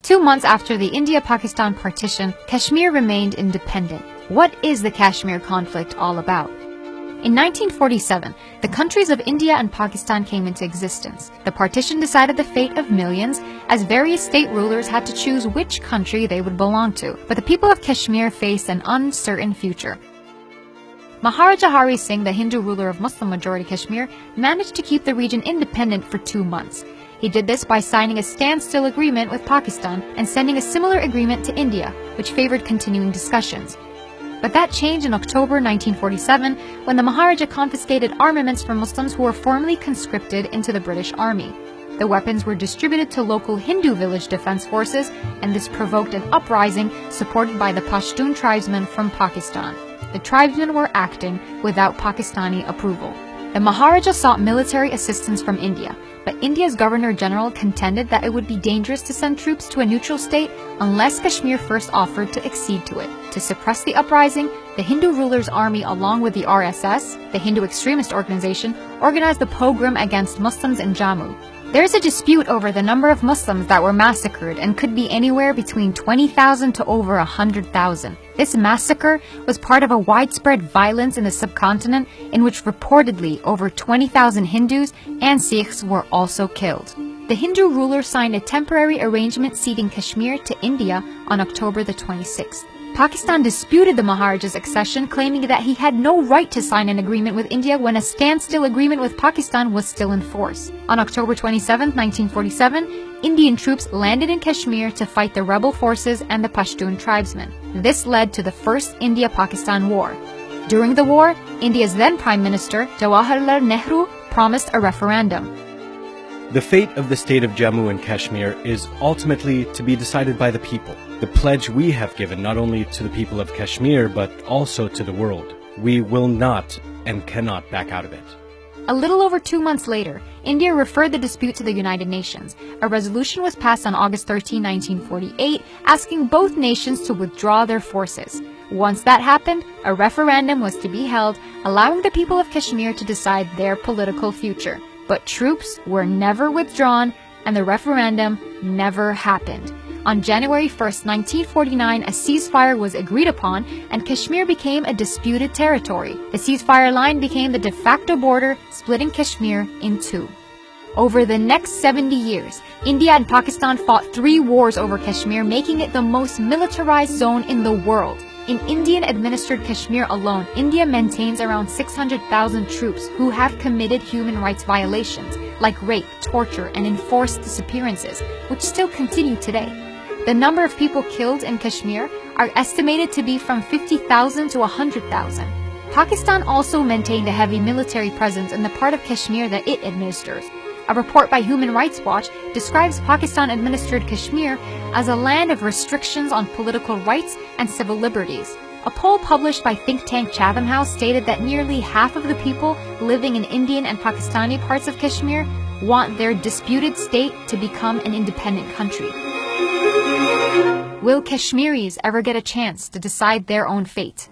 2 months after the India-Pakistan partition, Kashmir remained independent. What is the Kashmir conflict all about? In 1947, the countries of India and Pakistan came into existence. The partition decided the fate of millions, as various state rulers had to choose which country they would belong to. But the people of Kashmir faced an uncertain future. Maharaja Hari Singh, the Hindu ruler of Muslim-majority Kashmir, managed to keep the region independent for 2 months. He did this by signing a standstill agreement with Pakistan and sending a similar agreement to India, which favored continuing discussions. But that changed in October 1947 when the Maharaja confiscated armaments from Muslims who were formerly conscripted into the British Army. The weapons were distributed to local Hindu village defense forces, and this provoked an uprising supported by the Pashtun tribesmen from Pakistan. The tribesmen were acting without Pakistani approval. The Maharaja sought military assistance from India, but India's Governor-General contended that it would be dangerous to send troops to a neutral state unless Kashmir first offered to accede to it. To suppress the uprising, the Hindu ruler's army, along with the RSS, the Hindu extremist organization, organized a pogrom against Muslims in Jammu. There is a dispute over the number of Muslims that were massacred and could be anywhere between 20,000 to over 100,000. This massacre was part of a widespread violence in the subcontinent in which reportedly over 20,000 Hindus and Sikhs were also killed. The Hindu ruler signed a temporary arrangement ceding Kashmir to India on October the 26th. Pakistan disputed the Maharaja's accession, claiming that he had no right to sign an agreement with India when a standstill agreement with Pakistan was still in force. On October 27, 1947, Indian troops landed in Kashmir to fight the rebel forces and the Pashtun tribesmen. This led to the First India-Pakistan War. During the war, India's then Prime Minister, Jawaharlal Nehru, promised a referendum. The fate of the state of Jammu and Kashmir is ultimately to be decided by the people. The pledge we have given not only to the people of Kashmir, but also to the world. We will not and cannot back out of it. A little over 2 months later, India referred the dispute to the United Nations. A resolution was passed on August 13, 1948, asking both nations to withdraw their forces. Once that happened, a referendum was to be held, allowing the people of Kashmir to decide their political future. But troops were never withdrawn, and the referendum never happened. On January 1, 1949, a ceasefire was agreed upon, and Kashmir became a disputed territory. The ceasefire line became the de facto border, splitting Kashmir in two. Over the next 70 years, India and Pakistan fought 3 wars over Kashmir, making it the most militarized zone in the world. In Indian-administered Kashmir alone, India maintains around 600,000 troops who have committed human rights violations, like rape, torture, and enforced disappearances, which still continue today. The number of people killed in Kashmir are estimated to be from 50,000 to 100,000. Pakistan also maintained a heavy military presence in the part of Kashmir that it administers. A report by Human Rights Watch describes Pakistan-administered Kashmir as a land of restrictions on political rights and civil liberties. A poll published by think tank Chatham House stated that nearly half of the people living in Indian and Pakistani parts of Kashmir want their disputed state to become an independent country. Will Kashmiris ever get a chance to decide their own fate?